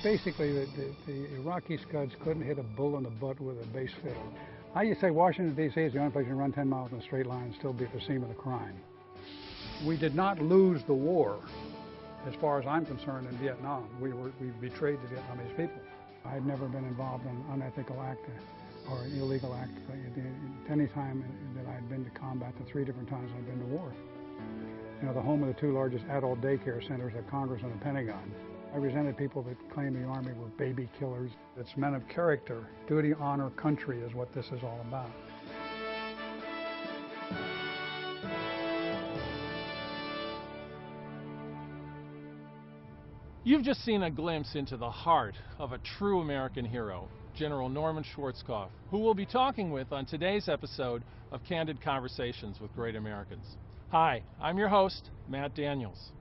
basically the Iraqi Scuds couldn't hit a bull in the butt with a bass fiddle. I used to say Washington, D.C. is the only place you can run 10 miles in a straight line and still be at the scene of the crime. We did not lose the war, as far as I'm concerned, in Vietnam. We betrayed the Vietnamese people. I had never been involved in an unethical act or an illegal act any time that I had been to combat. The 3 different times I'd been to war. You know, the home of the 2 largest adult daycare centers of Congress and the Pentagon. I resented people that claimed the Army were baby killers. It's men of character. Duty, honor, country is what this is all about. You've just seen a glimpse into the heart of a true American hero, General Norman Schwarzkopf, who we'll be talking with on today's episode of Candid Conversations with Great Americans. Hi, I'm your host, Matt Daniels.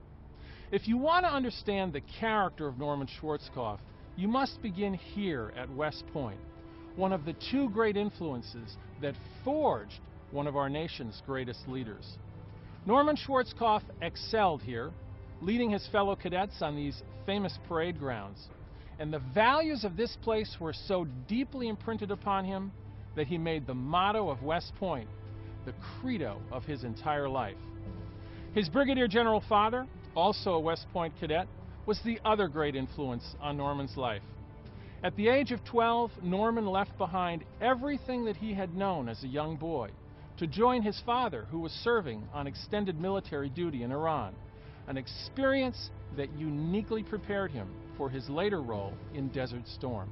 If you want to understand the character of Norman Schwarzkopf, you must begin here at West Point, one of the 2 great influences that forged one of our nation's greatest leaders. Norman Schwarzkopf excelled here, leading his fellow cadets on these famous parade grounds, and the values of this place were so deeply imprinted upon him that he made the motto of West Point the credo of his entire life. His brigadier general father, also a West Point cadet, was the other great influence on Norman's life. At the age of 12, Norman left behind everything that he had known as a young boy to join his father, who was serving on extended military duty in Iran, an experience that uniquely prepared him for his later role in Desert Storm.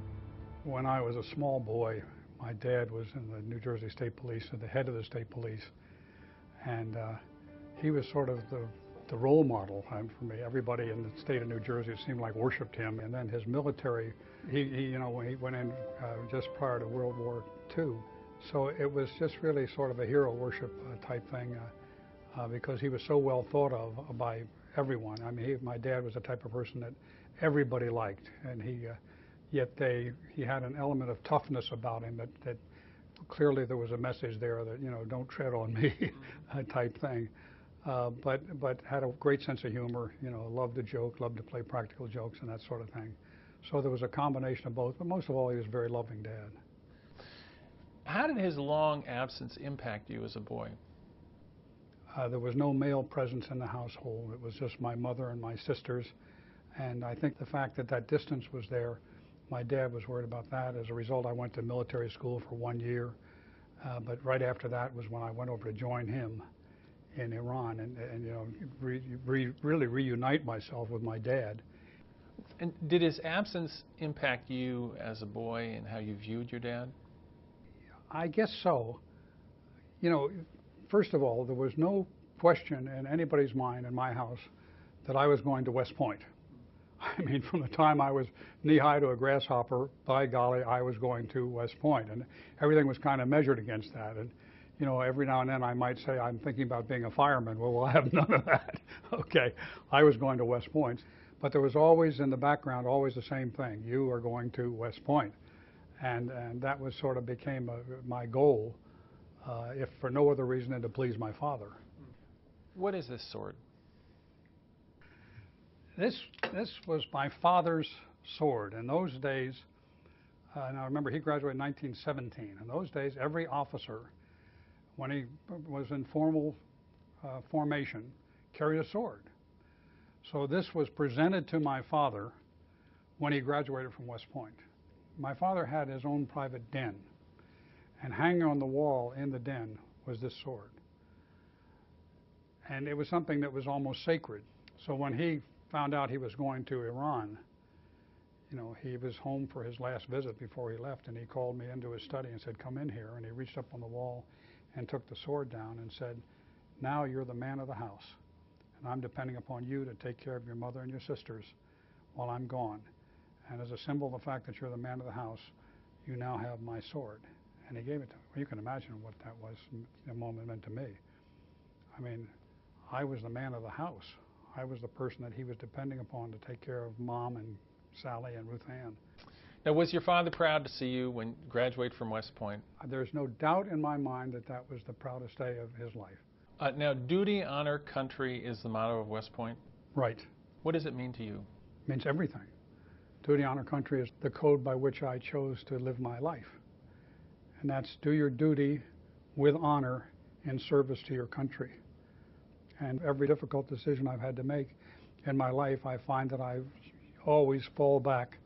When I was a small boy, my dad was in the New Jersey State Police, the head of the state police, and he was sort of the role model for me. Everybody in the state of New Jersey, it seemed like, worshipped him. And then his military, you know, when he went in just prior to World War II, so it was just really sort of a hero worship type thing because he was so well thought of by everyone. I mean, my dad was the type of person that everybody liked, and yet he had an element of toughness about him that clearly there was a message there that, you know, don't tread on me type thing. But had a great sense of humor, you know, loved to joke, loved to play practical jokes and that sort of thing. So there was a combination of both, but most of all, he was a very loving dad. How did his long absence impact you as a boy? There was no male presence in the household. It was just my mother and my sisters. And I think the fact that distance was there, my dad was worried about that. As a result, I went to military school for 1 year. But right after that was when I went over to join him in Iran and you know, really reunite myself with my dad. And did his absence impact you as a boy and how you viewed your dad? I guess so. You know, first of all, there was no question in anybody's mind in my house that I was going to West Point. I mean, from the time I was knee-high to a grasshopper, by golly, I was going to West Point, and everything was kind of measured against that. And you know, every now and then I might say, I'm thinking about being a fireman. Well, I have none of that. Okay, I was going to West Point. But there was always in the background, always the same thing. You are going to West Point. And that was sort of became my goal, if for no other reason than to please my father. What is this sword? This was my father's sword. In those days, and I remember he graduated in 1917. In those days, every officer, when he was in formal formation, carried a sword. So this was presented to my father when he graduated from West Point. My father had his own private den, and hanging on the wall in the den was this sword. And it was something that was almost sacred. So when he found out he was going to Iran, you know, he was home for his last visit before he left, and he called me into his study and said, come in here. And he reached up on the wall and took the sword down and said, now you're the man of the house, and I'm depending upon you to take care of your mother and your sisters while I'm gone. And as a symbol of the fact that you're the man of the house, you now have my sword. And he gave it to me. Well, you can imagine what that was, the moment meant to me. I mean, I was the man of the house. I was the person that he was depending upon to take care of Mom and Sally and Ruth Ann. Now, was your father proud to see you when you graduate from West Point? There's no doubt in my mind that that was the proudest day of his life. Now, duty, honor, country is the motto of West Point? Right. What does it mean to you? It means everything. Duty, honor, country is the code by which I chose to live my life. And that's do your duty with honor in service to your country. And every difficult decision I've had to make in my life, I find that I always fall back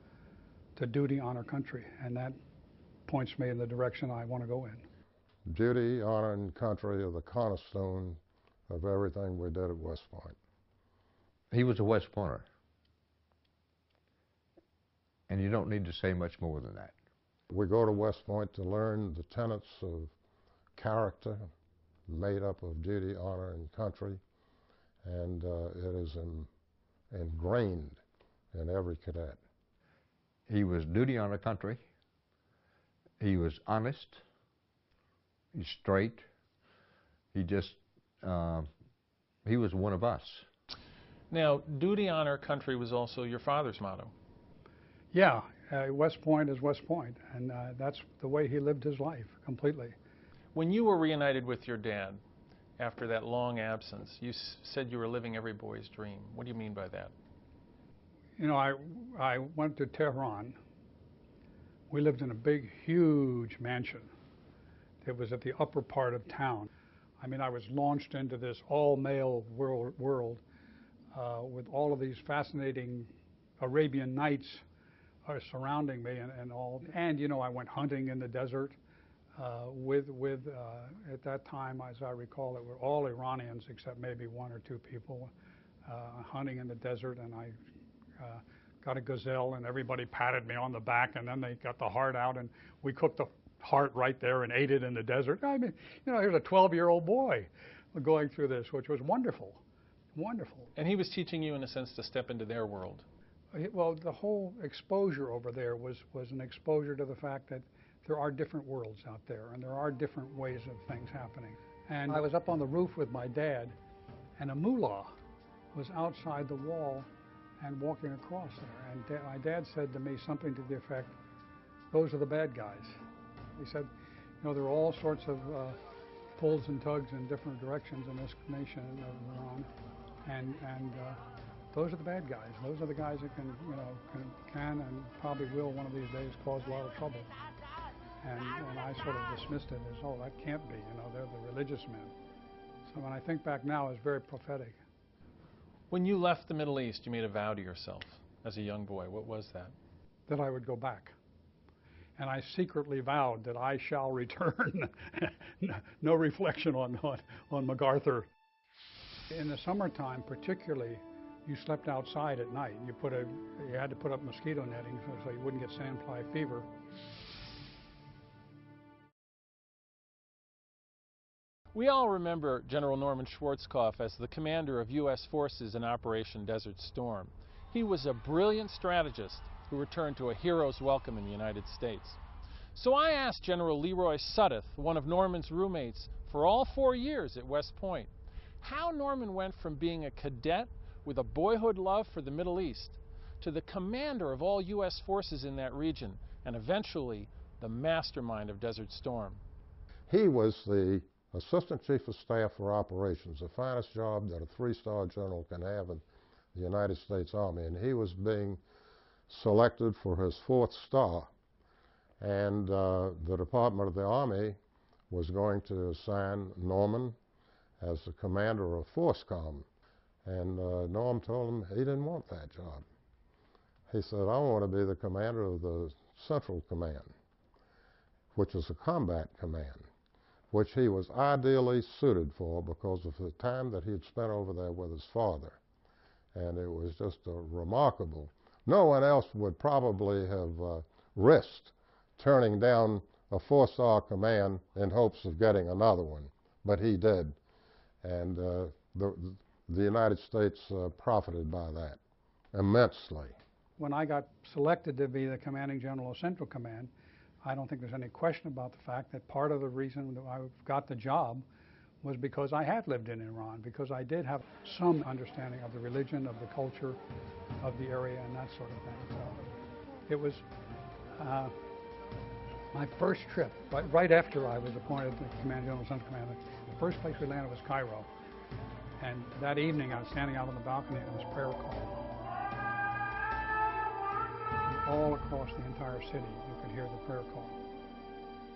to duty, honor, country. And that points me in the direction I want to go in. Duty, honor, and country are the cornerstone of everything we did at West Point. He was a West Pointer. And you don't need to say much more than that. We go to West Point to learn the tenets of character made up of duty, honor, and country, and it is ingrained in every cadet. He was duty, honor, country. He was honest. He's straight. He just, he was one of us. Now, duty, honor, country was also your father's motto. Yeah, West Point is West Point, and that's the way he lived his life completely. When you were reunited with your dad after that long absence, you said you were living every boy's dream. What do you mean by that? You know, I went to Tehran. We lived in a big, huge mansion. It was at the upper part of town. I mean, I was launched into this all-male world with all of these fascinating Arabian Nights surrounding me and all. And, you know, I went hunting in the desert at that time, as I recall, it were all Iranians except maybe one or two people hunting in the desert. And I got a gazelle, and everybody patted me on the back, and then they got the heart out, and we cooked the heart right there and ate it in the desert. I mean, you know, here's a 12-year-old boy going through this, which was wonderful, wonderful. And he was teaching you, in a sense, to step into their world. Well, the whole exposure over there was an exposure to the fact that there are different worlds out there, and there are different ways of things happening. And I was up on the roof with my dad, and a mullah was outside the wall and walking across there. And my dad said to me something to the effect, "Those are the bad guys." He said, you know, there are all sorts of pulls and tugs in different directions in this nation of Iran, and those are the bad guys. Those are the guys that can, you know, can and probably will one of these days cause a lot of trouble. And I sort of dismissed it as, oh, that can't be. You know, they're the religious men. So when I think back now, it's very prophetic. When you left the Middle East, you made a vow to yourself as a young boy. What was that? That I would go back. And I secretly vowed that I shall return. No reflection on MacArthur. In the summertime, particularly, you slept outside at night. You had to put up mosquito netting so you wouldn't get sandfly fever. We all remember General Norman Schwarzkopf as the commander of U.S. forces in Operation Desert Storm. He was a brilliant strategist who returned to a hero's welcome in the United States. So I asked General Leroy Sudduth, one of Norman's roommates for all 4 years at West Point, how Norman went from being a cadet with a boyhood love for the Middle East to the commander of all U.S. forces in that region and eventually the mastermind of Desert Storm. He was the Assistant Chief of Staff for Operations, the finest job that a three-star general can have in the United States Army, and he was being selected for his 4th star. And the Department of the Army was going to assign Norman as the commander of FORSCOM. And Norm told him he didn't want that job. He said, I want to be the commander of the Central Command, which is a combat command, which he was ideally suited for because of the time that he had spent over there with his father. And it was just a remarkable. No one else would probably have risked turning down a 4-star command in hopes of getting another one, but he did. And the United States profited by that immensely. When I got selected to be the commanding general of Central Command, I don't think there's any question about the fact that part of the reason that I got the job was because I had lived in Iran, because I did have some understanding of the religion, of the culture, of the area, and that sort of thing. So it was my first trip, right after I was appointed the commanding general of Central Command. The first place we landed was Cairo. And that evening, I was standing out on the balcony and it was prayer call. all across the entire city. You could hear the prayer call,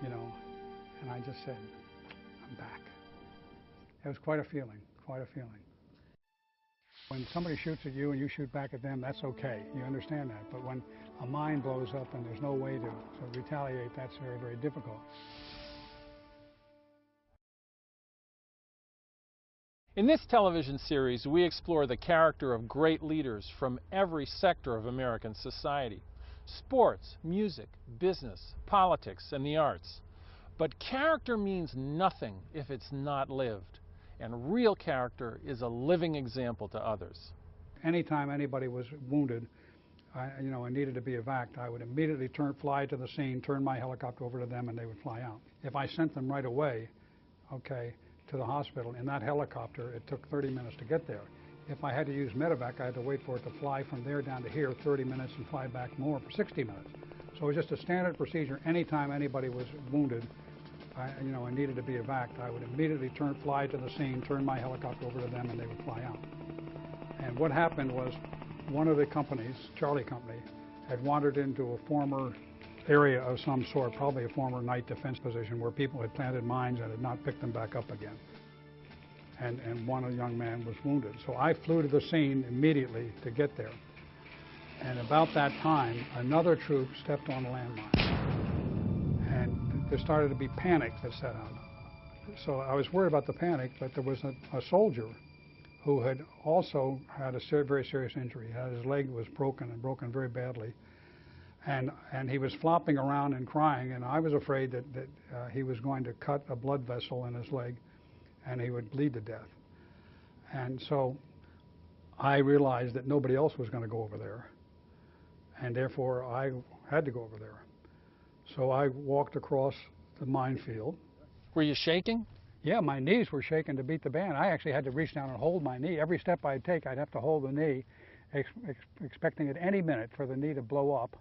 you know, and I just said, I'm back. It was quite a feeling, quite a feeling. When somebody shoots at you and you shoot back at them, that's okay. You understand that. But when a mine blows up and there's no way to retaliate, that's very, very difficult. In this television series, we explore the character of great leaders from every sector of American society: sports, music, business, politics, and the arts. But character means nothing if it's not lived, and real character is a living example to others. Anytime anybody was wounded, and needed to be evac, I would immediately fly to the scene, turn my helicopter over to them, and they would fly out. If I sent them right away, to the hospital in that helicopter, it took 30 minutes to get there. If I had to use medevac, I had to wait for it to fly from there down to here 30 minutes and fly back more for 60 minutes. So it was just a standard procedure. Anytime anybody was wounded, and needed to be evac, I would immediately fly to the scene, turn my helicopter over to them, and they would fly out. And what happened was, one of the companies, Charlie Company, had wandered into a former area of some sort, probably a former night defense position where people had planted mines and had not picked them back up again. And one young man was wounded. So I flew to the scene immediately to get there. And about that time, another troop stepped on a landmine. And there started to be panic that set out. So I was worried about the panic, but there was a soldier who had also had a very serious injury. His leg was broken, and broken very badly. And he was flopping around and crying, and I was afraid that he was going to cut a blood vessel in his leg and he would bleed to death. And so I realized that nobody else was going to go over there, and therefore I had to go over there. So I walked across the minefield. Were you shaking? Yeah, my knees were shaking to beat the band. I actually had to reach down and hold my knee. Every step I'd take, I'd have to hold the knee, expecting at any minute for the knee to blow up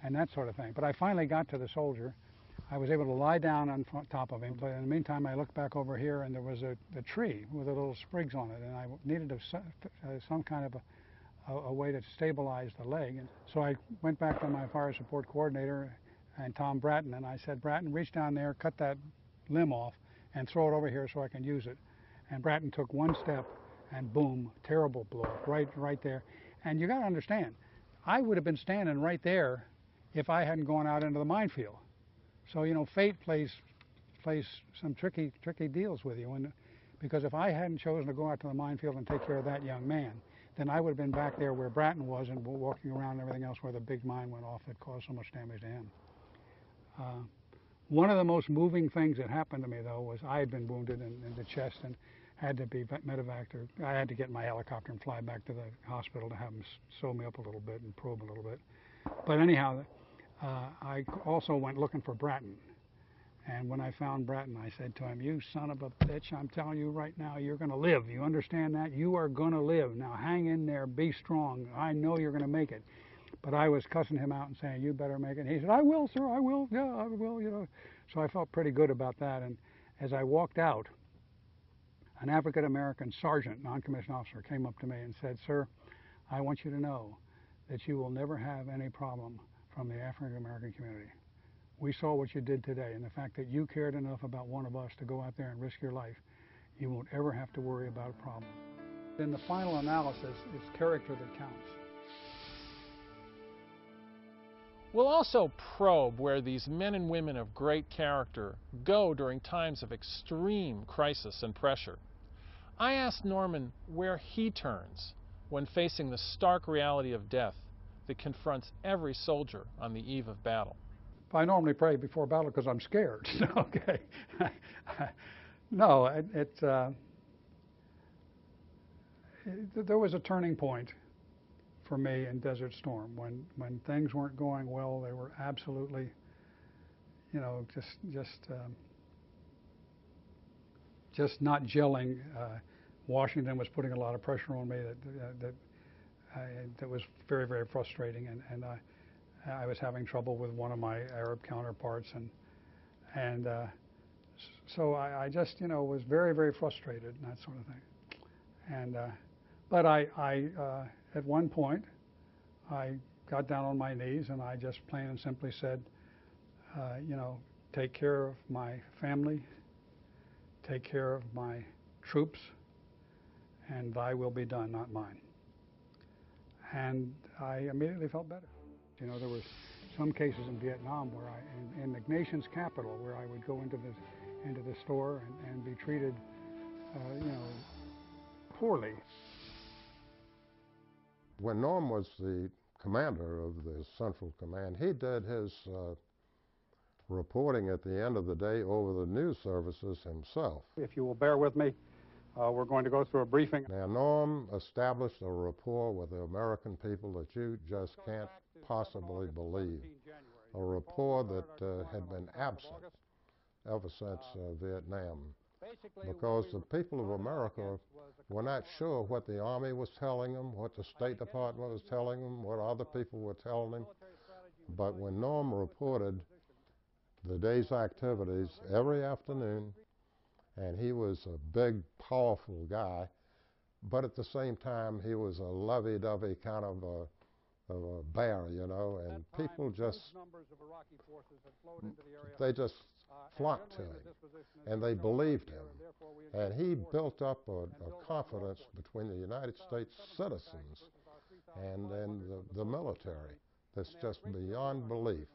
and that sort of thing. But I finally got to the soldier. I was able to lie down on top of him. But in the meantime, I looked back over here, and there was a tree with a little sprigs on it, and I needed some kind of a way to stabilize the leg. And so I went back to my fire support coordinator and Tom Bratton, and I said, Bratton, reach down there, cut that limb off, and throw it over here so I can use it. And Bratton took one step, and boom, terrible blow, right there. And you got to understand, I would have been standing right there if I hadn't gone out into the minefield. So, fate plays some tricky deals with you. Because if I hadn't chosen to go out to the minefield and take care of that young man, then I would have been back there where Bratton was and walking around and everything else where the big mine went off that caused so much damage to him. One of the most moving things that happened to me, though, was I had been wounded in the chest and had to be medevaced. I had to get in my helicopter and fly back to the hospital to have them sew me up a little bit and probe a little bit. But anyhow, I also went looking for Bratton. And when I found Bratton, I said to him, you son of a bitch, I'm telling you right now, you're going to live. You understand that? You are going to live. Now hang in there, be strong. I know you're going to make it. But I was cussing him out and saying, you better make it. And he said, I will, sir, I will. Yeah, I will, So I felt pretty good about that. And as I walked out, an African-American sergeant, non-commissioned officer, came up to me and said, sir, I want you to know that you will never have any problem from the African-American community. We saw what you did today, and the fact that you cared enough about one of us to go out there and risk your life, you won't ever have to worry about a problem. In the final analysis, it's character that counts. We'll also probe where these men and women of great character go during times of extreme crisis and pressure. I asked Norman where he turns when facing the stark reality of death that confronts every soldier on the eve of battle. I normally pray before battle because I'm scared. Okay. No, there was a turning point for me in Desert Storm when things weren't going well. They were absolutely, just not gelling. Washington was putting a lot of pressure on me that was very, very frustrating, and I was having trouble with one of my Arab counterparts, and so I just was very, very frustrated and that sort of thing. And but I at one point I got down on my knees and I just plain and simply said, you know, take care of my family, take care of my troops, and thy will be done, not mine. And I immediately felt better. You know, there was some cases in Vietnam where in the nation's capital, where I would go into the store and be treated, you know, poorly. When Norm was the commander of the Central Command, he did his reporting at the end of the day over the news services himself. If you will bear with me, we're going to go through a briefing. Now, Norm established a rapport with the American people that you just can't possibly believe. A rapport that had been absent ever since Vietnam. Because the people of America were not sure what the Army was telling them, what the State Department was telling them, what other people were telling them. But when Norm reported the day's activities every afternoon, and he was a big, powerful guy, but at the same time he was a lovey-dovey kind of a bear, you know, and people just, they just flocked to him, and they believed him. And he built up a confidence between the United States citizens and the military that's just beyond belief.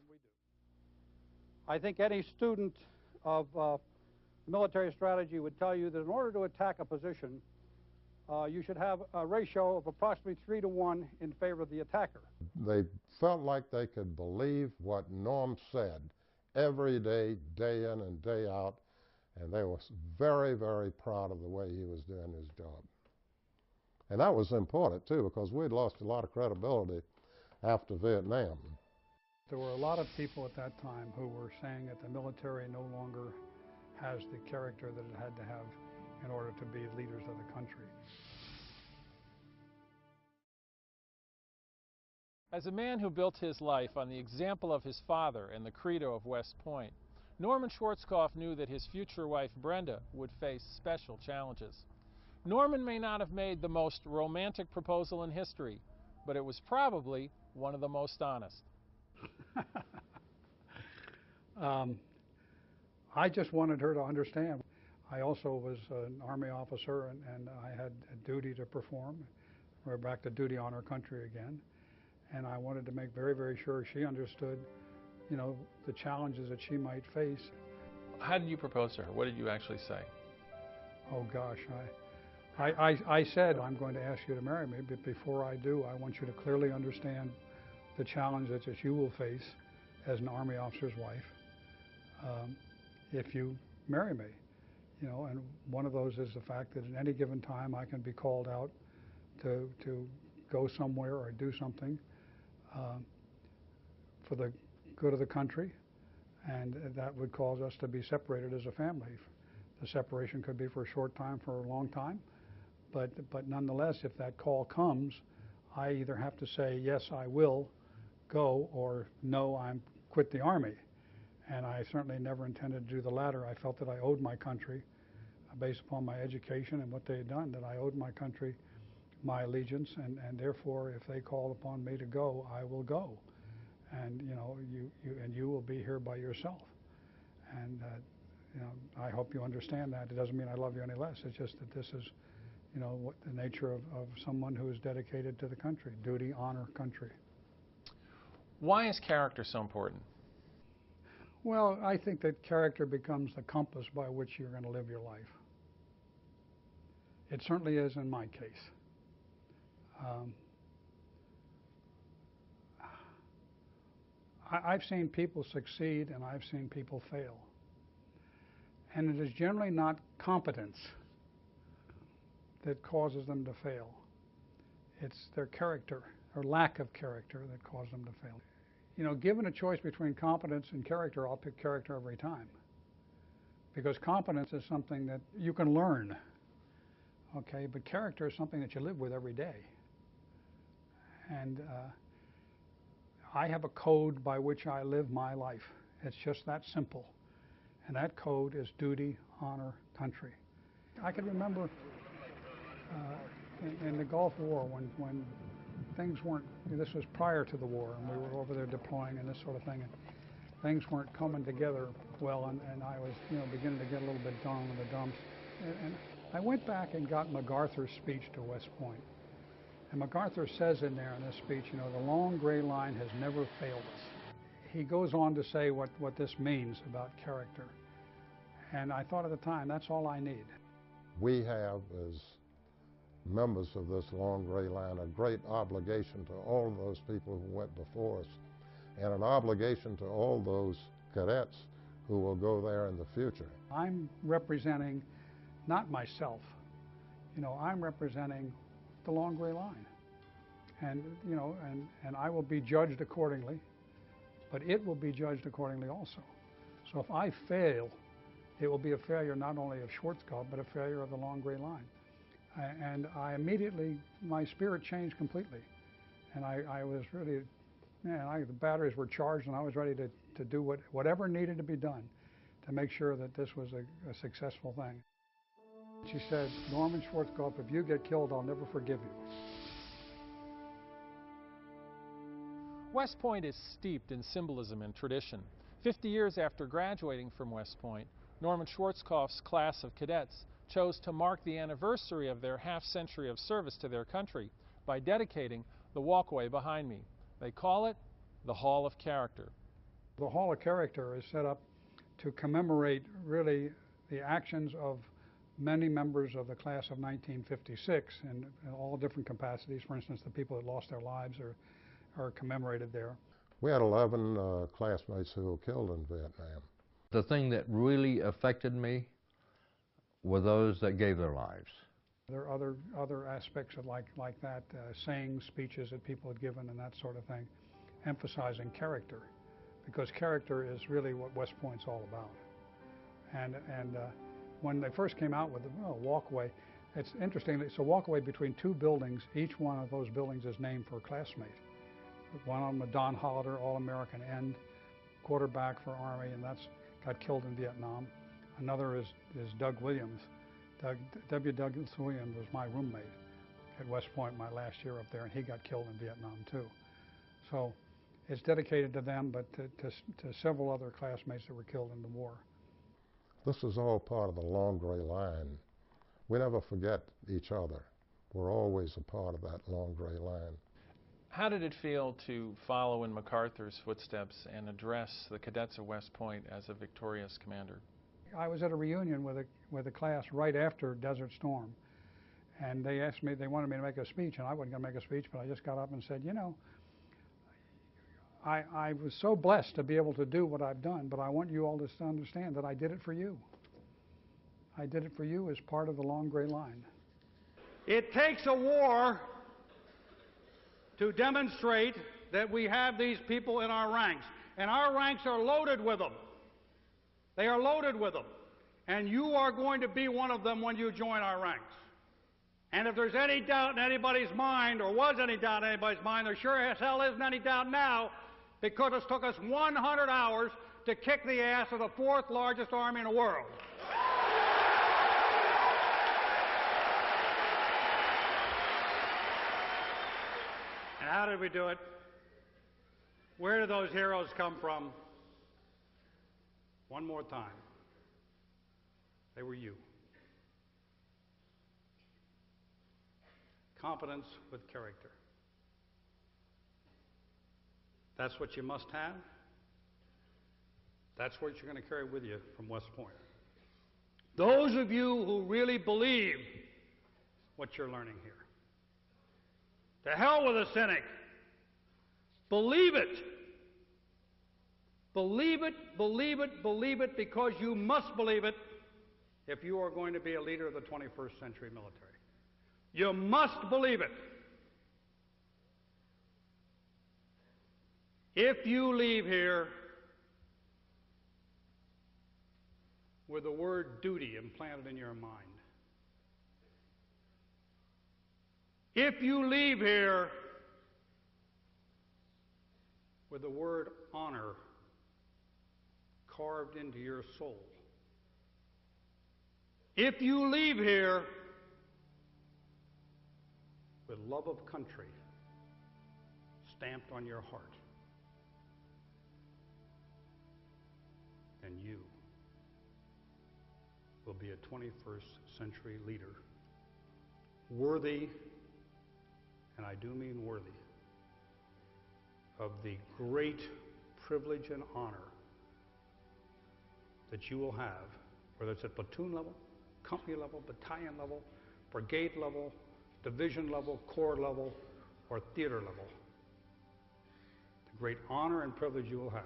I think any student of military strategy would tell you that in order to attack a position, you should have a ratio of approximately 3 to 1 in favor of the attacker. They felt like they could believe what Norm said every day, day in and day out, and they were very, very proud of the way he was doing his job. And that was important, too, because we'd lost a lot of credibility after Vietnam. There were a lot of people at that time who were saying that the military no longer has the character that it had to have in order to be leaders of the country. As a man who built his life on the example of his father and the credo of West Point, Norman Schwarzkopf knew that his future wife Brenda would face special challenges. Norman may not have made the most romantic proposal in history, but it was probably one of the most honest. I just wanted her to understand. I also was an Army officer, and I had a duty to perform. We're back to duty on our country again. And I wanted to make very, very sure she understood, you know, the challenges that she might face. How did you propose to her? What did you actually say? Oh gosh, I said, I'm going to ask you to marry me, but before I do, I want you to clearly understand the challenges that you will face as an Army officer's wife if you marry me. You know, and one of those is the fact that at any given time I can be called out to go somewhere or do something for the good of the country, and that would cause us to be separated as a family. The separation could be for a short time, for a long time, but nonetheless, if that call comes, I either have to say, yes, I will go, or no, I'm quit the Army. And I certainly never intended to do the latter. I felt that I owed my country, based upon my education and what they had done, that I owed my country my allegiance, and therefore, if they called upon me to go, I will go. And you know, you will be here by yourself. And you know, I hope you understand that. It doesn't mean I love you any less. It's just that this is, you know, what the nature of someone who is dedicated to the country. Duty, honor, country. Why is character so important? Well, I think that character becomes the compass by which you're going to live your life. It certainly is in my case. I've seen people succeed and I've seen people fail. And it is generally not competence that causes them to fail. It's their character or lack of character that causes them to fail. You know, given a choice between competence and character, I'll pick character every time. Because competence is something that you can learn, okay? But character is something that you live with every day. And I have a code by which I live my life. It's just that simple. And that code is duty, honor, country. I can remember in the Gulf War when things weren't, this was prior to the war, and we were over there deploying and this sort of thing, and things weren't coming together well, and I was, beginning to get a little bit down in the dumps. And I went back and got MacArthur's speech to West Point. And MacArthur says in there in this speech, the long gray line has never failed us. He goes on to say what this means about character. And I thought at the time, that's all I need. We have, as members of this long gray line, a great obligation to all of those people who went before us, and an obligation to all those cadets who will go there in the future. I'm representing not myself, I'm representing the long gray line. And, and I will be judged accordingly, but it will be judged accordingly also. So if I fail, it will be a failure not only of Schwarzkopf, but a failure of the long gray line. And I immediately, my spirit changed completely. And I was really, the batteries were charged, and I was ready to do whatever needed to be done to make sure that this was a successful thing. She said, Norman Schwarzkopf, if you get killed, I'll never forgive you. West Point is steeped in symbolism and tradition. 50 years after graduating from West Point, Norman Schwarzkopf's class of cadets chose to mark the anniversary of their half-century of service to their country by dedicating the walkway behind me. They call it the Hall of Character. The Hall of Character is set up to commemorate really the actions of many members of the class of 1956 in all different capacities. For instance, the people that lost their lives are commemorated there. We had 11 classmates who were killed in Vietnam. The thing that really affected me were those that gave their lives. There are other aspects of like that, sayings, speeches that people had given and that sort of thing, emphasizing character, because character is really what West Point's all about. And when they first came out with the walkway, it's interesting. It's a walkway between two buildings. Each one of those buildings is named for a classmate. One of them, Don Hollader, All-American end, quarterback for Army, and that's got killed in Vietnam. Another is Doug Williams. Douglas Williams was my roommate at West Point my last year up there, and he got killed in Vietnam too. So it's dedicated to them, but to several other classmates that were killed in the war. This is all part of the long gray line. We never forget each other. We're always a part of that long gray line. How did it feel to follow in MacArthur's footsteps and address the cadets of West Point as a victorious commander? I was at a reunion with a class right after Desert Storm, and they asked me, they wanted me to make a speech, and I wasn't going to make a speech, but I just got up and said, I was so blessed to be able to do what I've done, but I want you all to understand that I did it for you. I did it for you as part of the long gray line. It takes a war to demonstrate that we have these people in our ranks, and our ranks are loaded with them. They are loaded with them, and you are going to be one of them when you join our ranks. And if there's any doubt in anybody's mind, or was any doubt in anybody's mind, there sure as hell isn't any doubt now, because it took us 100 hours to kick the ass of the fourth largest army in the world. And how did we do it? Where did those heroes come from? One more time. They were you. Competence with character. That's what you must have. That's what you're going to carry with you from West Point. Those of you who really believe what you're learning here. To hell with a cynic. Believe it. Believe it, believe it, believe it, because you must believe it if you are going to be a leader of the 21st century military. You must believe it. If you leave here with the word duty implanted in your mind, if you leave here with the word honor carved into your soul, if you leave here with love of country stamped on your heart, then you will be a 21st century leader, worthy, and I do mean worthy, of the great privilege and honor that you will have, whether it's at platoon level, company level, battalion level, brigade level, division level, corps level, or theater level. The great honor and privilege you will have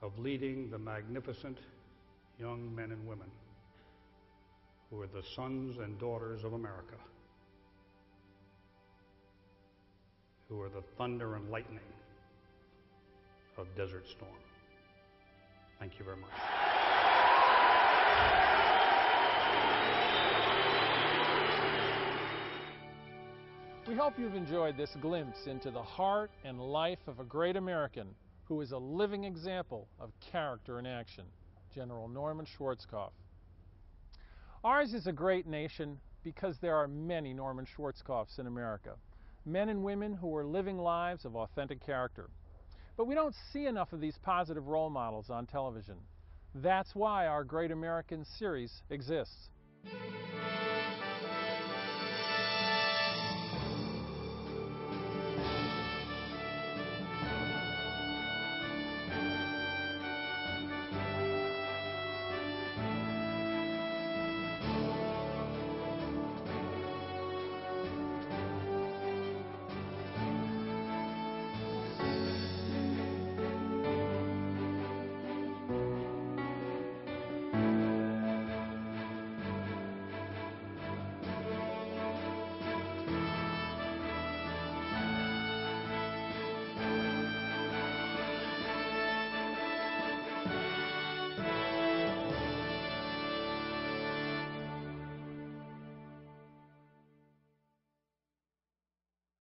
of leading the magnificent young men and women who are the sons and daughters of America, who are the thunder and lightning of Desert Storm. Thank you very much. We hope you've enjoyed this glimpse into the heart and life of a great American who is a living example of character in action, General Norman Schwarzkopf. Ours is a great nation because there are many Norman Schwarzkopfs in America, men and women who are living lives of authentic character. But we don't see enough of these positive role models on television. That's why our Great American series exists.